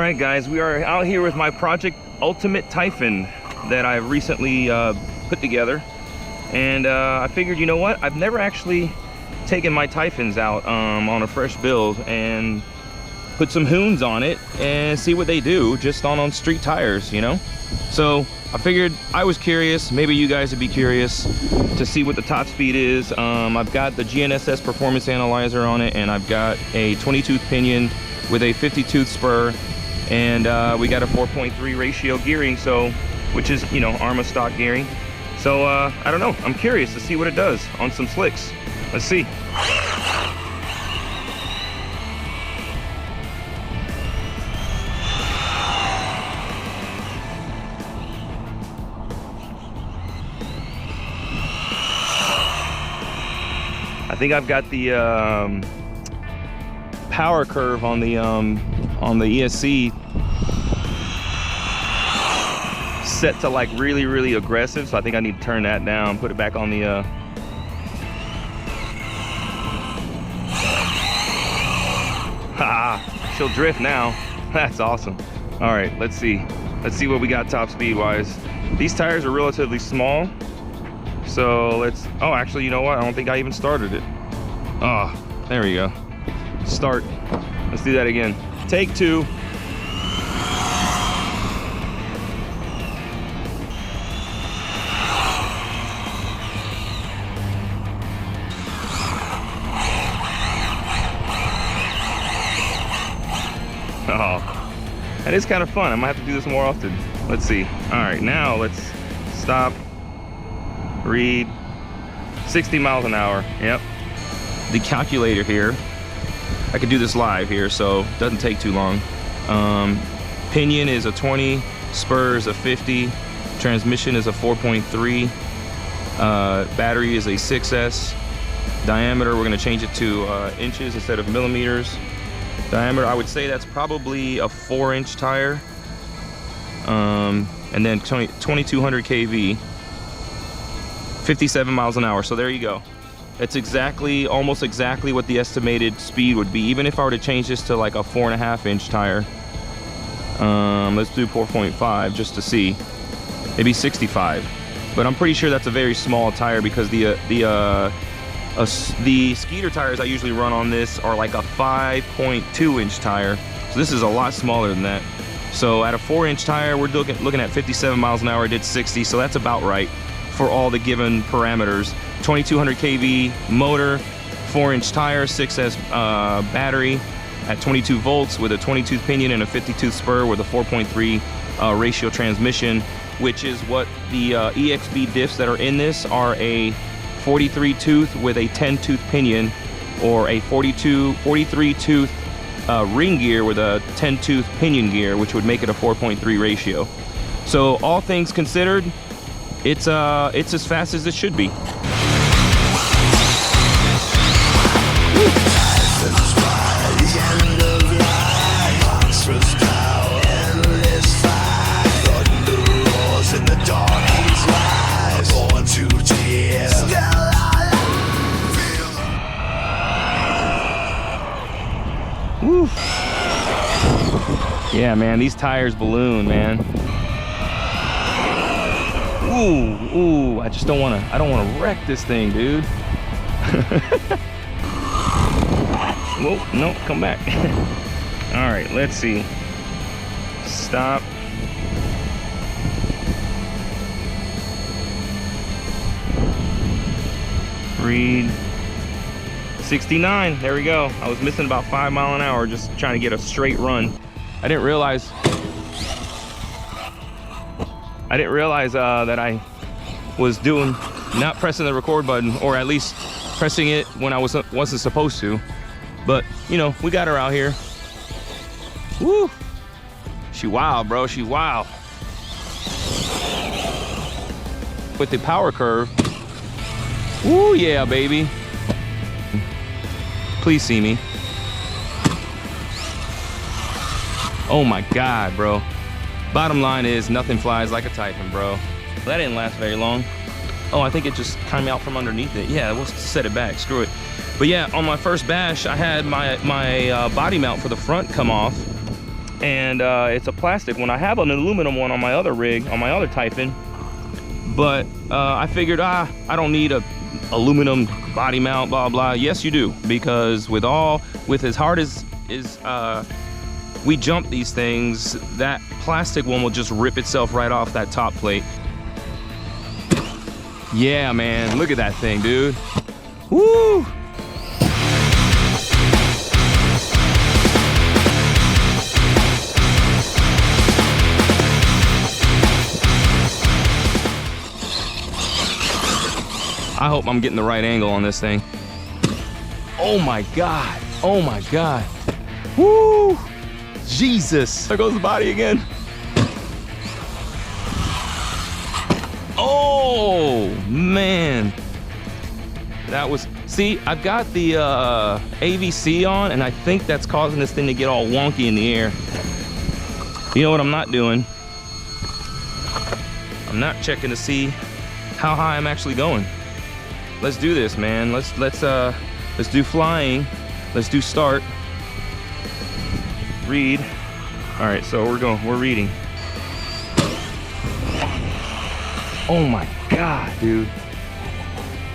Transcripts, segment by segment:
right, guys, we are out here with my Project Ultimate Typhon that I recently put together. And I figured, you know what? I've never actually taken my Typhons out on a fresh build and put some hoons on it and see what they do just on street tires, you know? So I figured I was curious, maybe you guys would be curious to see what the top speed is. I've got the GNSS performance analyzer on it, and I've got a 20-tooth pinion with a 50-tooth spur, and we got a 4.3 ratio gearing, so which is, you know, ARMA stock gearing. So I don't know, I'm curious to see what it does on some slicks. Let's see. I think I've got the power curve on the ESC set to like really aggressive, so I think I need to turn that down, put it back on the she'll drift now. That's awesome. All right, let's see what we got top speed wise. These tires are relatively small, so let's, oh, actually, you know what, I don't think I even started it. Oh, there we go. Start. Let's do that again. Take two. Oh, that is kind of fun. I might have to do this more often. Let's see. All right, now let's stop. Read 60 miles an hour. Yep. The calculator here, I could do this live here, so it doesn't take too long. Pinion is a 20, spur is a 50, transmission is a 4.3, battery is a 6S. Diameter, we're gonna change it to inches instead of millimeters. Diameter, I would say that's probably a 4-inch tire. And then 2200 kV, 57 miles an hour, so there you go. It's exactly, almost exactly what the estimated speed would be, even if I were to change this to like a 4.5-inch tire. Let's do 4.5 just to see, maybe 65. But I'm pretty sure that's a very small tire because the Skeeter tires I usually run on this are like a 5.2-inch tire. So this is a lot smaller than that. So at a 4-inch tire, we're looking at 57 miles an hour. I did 60, so that's about right for all the given parameters. 2200 kV motor, 4-inch tire, 6S battery at 22 volts with a 20-tooth pinion and a 50-tooth spur with a 4.3 ratio transmission, which is what the EXB diffs that are in this are: a 43-tooth with a 10-tooth pinion, or a 43-tooth ring gear with a 10-tooth pinion gear, which would make it a 4.3 ratio. So all things considered, it's as fast as it should be. Woo. Yeah, man, these tires balloon, man. Ooh, I just don't wanna wreck this thing, dude. Whoa, no, come back. All right, let's see. Stop. Read 69, there we go. I was missing about 5 miles an hour just trying to get a straight run. I didn't realize that I was not pressing the record button, or at least pressing it when I wasn't supposed to. But, you know, we got her out here. Woo! She wild, bro, she wild. With the power curve. Woo, yeah, baby. Please see me. Oh my God, bro. Bottom line is, nothing flies like a Typhon, bro. That didn't last very long. Oh, I think it just came out from underneath it. Yeah, we'll set it back, screw it. But yeah, on my first bash, I had my body mount for the front come off. and it's a plastic one. I have an aluminum one on my other rig, on my other Typhon, but I figured, I don't need a aluminum body mount, blah blah. Yes you do, because with as hard as we jump these things, that plastic one will just rip itself right off that top plate. Yeah man, look at that thing, dude. Woo! I hope I'm getting the right angle on this thing. Oh my God. Oh my God. Woo! Jesus. There goes the body again. Oh man. That was, see, I've got the AVC on, and I think that's causing this thing to get all wonky in the air. You know what I'm not doing? I'm not checking to see how high I'm actually going. Let's do this, man. Let's do flying. Let's do start. Read. All right, so we're reading. Oh my God, dude.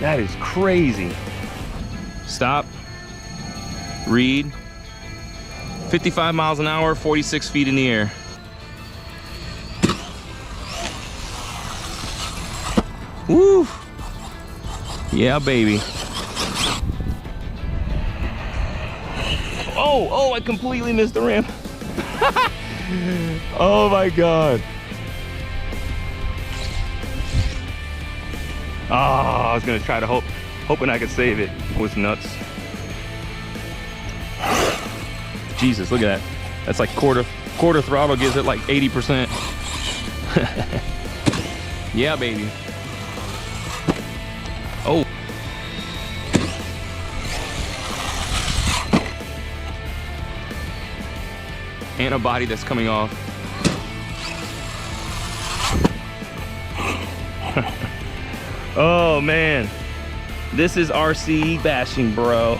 That is crazy. Stop. Read. 55 miles an hour, 46 feet in the air. Woo! Yeah, baby. Oh, I completely missed the ramp. Oh my God. Oh, I was gonna try to hoping I could save it. It was nuts. Jesus, look at that. That's like quarter throttle, gives it like 80%. Yeah, baby. Oh. And a body that's coming off. Oh man, this is RC bashing, bro.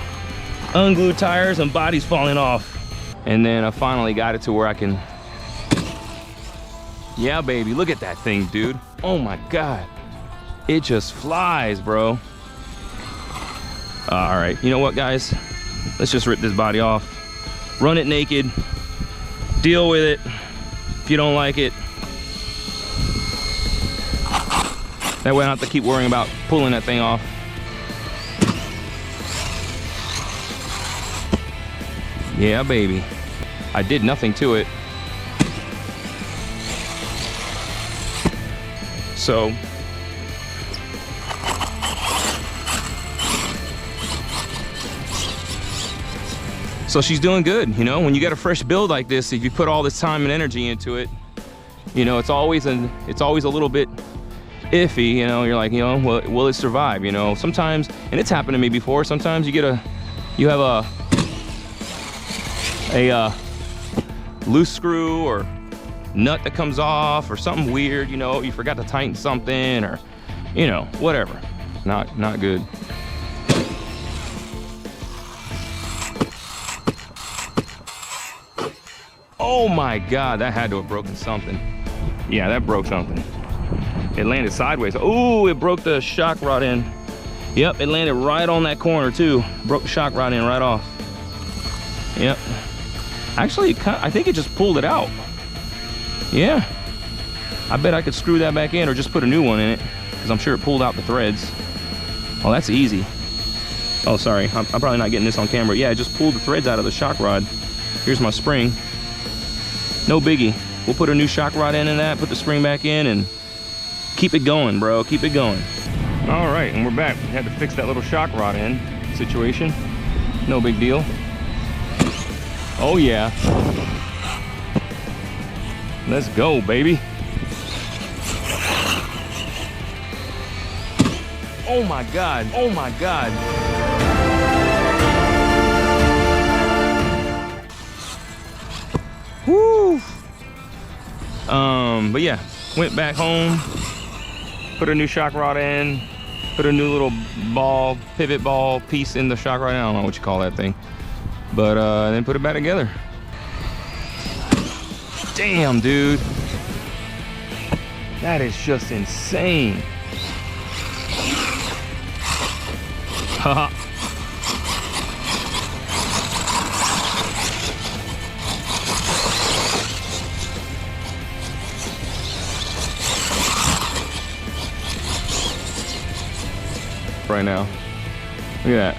Unglued tires and bodies falling off. And then I finally got it to where I can. Yeah, baby, look at that thing, dude. Oh my God. It just flies, bro. All right, you know what, guys? Let's just rip this body off. Run it naked. Deal with it. If you don't like it, that way I don't have to keep worrying about pulling that thing off. Yeah, baby. I did nothing to it. So she's doing good, you know. When you get a fresh build like this, if you put all this time and energy into it, you know, it's always a little bit iffy, you know. You're like, you know, will it survive, you know? Sometimes, and it's happened to me before, sometimes you have a loose screw or nut that comes off or something weird, you know, you forgot to tighten something, or, you know, whatever. Not good. Oh my God, that had to have broken something. Yeah, that broke something. It landed sideways. Oh, it broke the shock rod in. Yep, it landed right on that corner too. Broke the shock rod in right off. Yep. Actually, I think it just pulled it out. Yeah. I bet I could screw that back in or just put a new one in it, because I'm sure it pulled out the threads. Oh, that's easy. Oh, sorry, I'm probably not getting this on camera. Yeah, it just pulled the threads out of the shock rod. Here's my spring. No biggie. We'll put a new shock rod in that, put the spring back in, and keep it going, bro. Keep it going. All right, and we're back. We had to fix that little shock rod in situation. No big deal. Oh yeah. Let's go, baby. Oh my God. Oh my God. Woo. But yeah, went back home, put a new shock rod in, put a new little ball, pivot ball piece in the shock rod. I don't know what you call that thing, but then put it back together. Damn, dude. That is just insane. Haha. Right now. Look at that.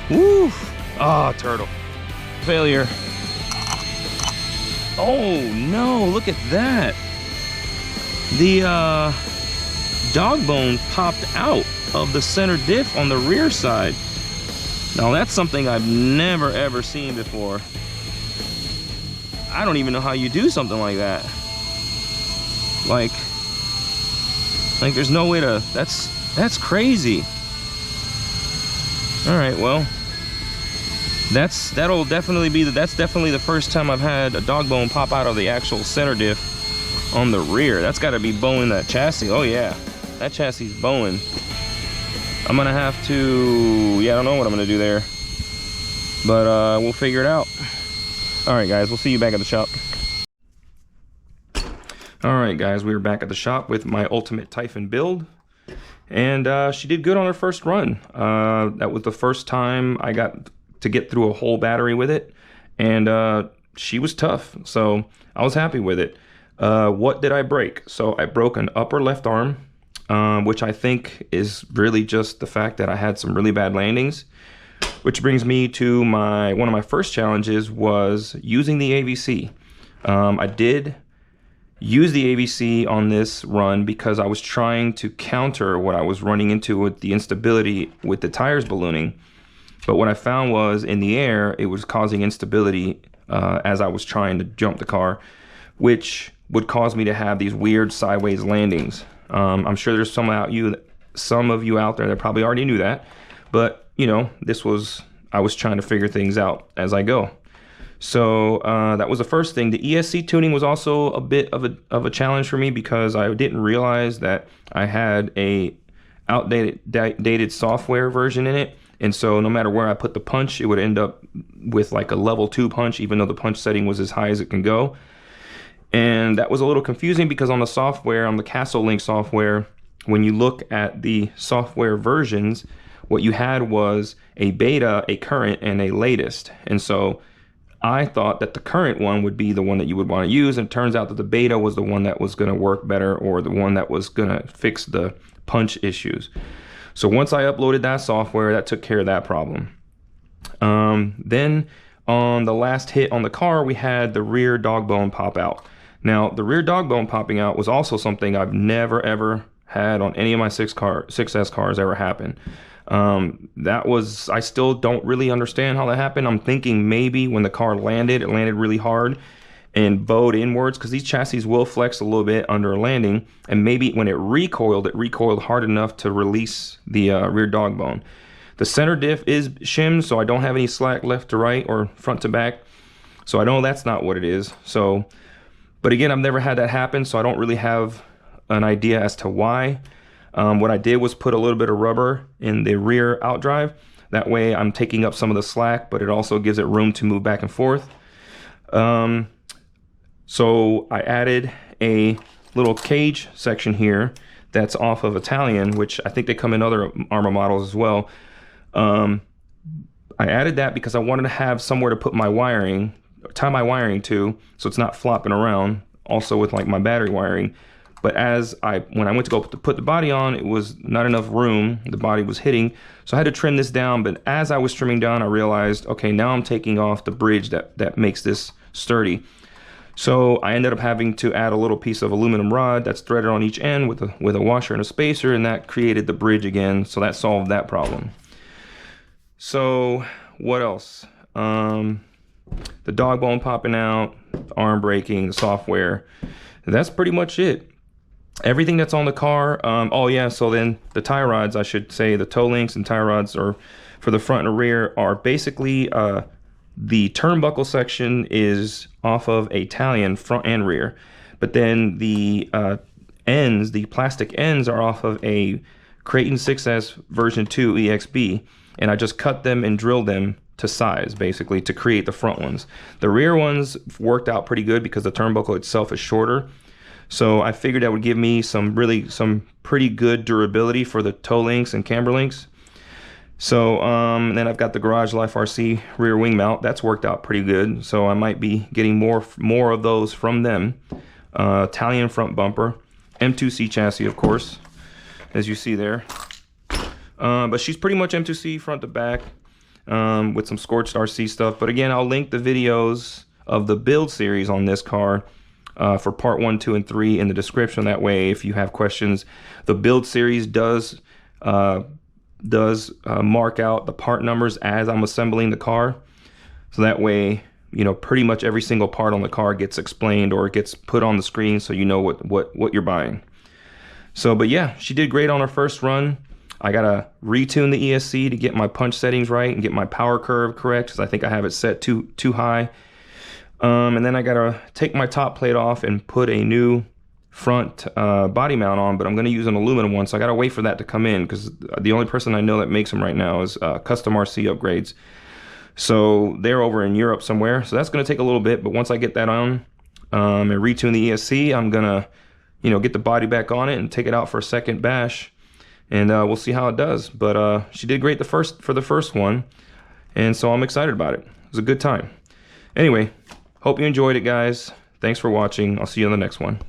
Woo! Ah, turtle. Failure. Oh no, look at that. The dog bone popped out of the center diff on the rear side. Now that's something I've never ever seen before. I don't even know how you do something like that. Like there's no way to, that's crazy. All right, well, that's definitely the first time I've had a dog bone pop out of the actual center diff on the rear. That's got to be bowing that chassis. Oh yeah, that chassis is bowing. I'm gonna have to, yeah, I don't know what I'm gonna do there, but we'll figure it out. All right, guys, we'll see you back at the shop. All right, guys, we were back at the shop with my ultimate Typhon build, and she did good on her first run. That was the first time I got to get through a whole battery with it, and she was tough, so I was happy with it. What did I break? So I broke an upper left arm, which I think is really just the fact that I had some really bad landings, which brings me to one of my first challenges was using the AVC. I did use the AVC on this run because I was trying to counter what I was running into with the instability with the tires ballooning. But what I found was in the air, it was causing instability as I was trying to jump the car, which would cause me to have these weird sideways landings. I'm sure there's some of you out there that probably already knew that, but you know, I was trying to figure things out as I go. So that was the first thing. The ESC tuning was also a bit of a challenge for me because I didn't realize that I had a outdated software version in it. And so no matter where I put the punch, it would end up with like a level 2 punch, even though the punch setting was as high as it can go. And that was a little confusing because on the software, on the Castle Link software, when you look at the software versions, what you had was a beta, a current, and a latest. And so I thought that the current one would be the one that you would want to use, and it turns out that the beta was the one that was going to work better, or the one that was going to fix the punch issues. So once I uploaded that software, that took care of that problem. Then on the last hit on the car, we had the rear dog bone pop out. Now, the rear dog bone popping out was also something I've never ever had on any of my 6S cars ever happen. I still don't really understand how that happened. I'm thinking maybe when the car landed, it landed really hard and bowed inwards, because these chassis will flex a little bit under a landing, and maybe when it recoiled hard enough to release the rear dog bone. The center diff is shimmed, so I don't have any slack left to right or front to back, so I know that's not what it is. So, but again, I've never had that happen, so I don't really have an idea as to why. What I did was put a little bit of rubber in the rear outdrive. That way I'm taking up some of the slack, but it also gives it room to move back and forth. So I added a little cage section here that's off of Italian, which I think they come in other Armor models as well. I added that because I wanted to have somewhere to put my wiring, tie my wiring to, so it's not flopping around, also with like my battery wiring. But when I went to go put the body on, it was not enough room. The body was hitting, so I had to trim this down. But as I was trimming down, I realized, okay, now I'm taking off the bridge that makes this sturdy. So I ended up having to add a little piece of aluminum rod that's threaded on each end with a washer and a spacer, and that created the bridge again. So that solved that problem. So what else? The dog bone popping out, the arm breaking, the software. That's pretty much it. Everything that's on the car. Oh yeah, so then the tie rods, I should say, the toe links and tie rods are for the front and rear are basically the turnbuckle section is off of Italian front and rear, but then the ends, the plastic ends, are off of a Creighton 6S version 2 EXB, and I just cut them and drilled them to size, basically, to create the front ones. The rear ones worked out pretty good because the turnbuckle itself is shorter. So I figured that would give me some pretty good durability for the toe links and camber links. So then I've got the Garage Life RC rear wing mount. That's worked out pretty good. So I might be getting more of those from them. Italian front bumper, M2C chassis, of course, as you see there. But she's pretty much M2C front to back, with some scorched RC stuff. But again, I'll link the videos of the build series on this car for part 1, 2, and 3 in the description. That way, if you have questions, the build series does mark out the part numbers as I'm assembling the car. So that way, you know, pretty much every single part on the car gets explained or it gets put on the screen, so you know what you're buying. So, but yeah, she did great on her first run. I gotta retune the ESC to get my punch settings right and get my power curve correct, because I think I have it set too high. And then I gotta take my top plate off and put a new front body mount on, but I'm gonna use an aluminum one, so I gotta wait for that to come in, because the only person I know that makes them right now is Custom RC Upgrades. So they're over in Europe somewhere, so that's gonna take a little bit. But once I get that on and retune the ESC, I'm gonna, you know, get the body back on it and take it out for a second bash, and we'll see how it does. But she did great for the first one, and so I'm excited about it. It was a good time. Anyway, hope you enjoyed it, guys. Thanks for watching. I'll see you on the next one.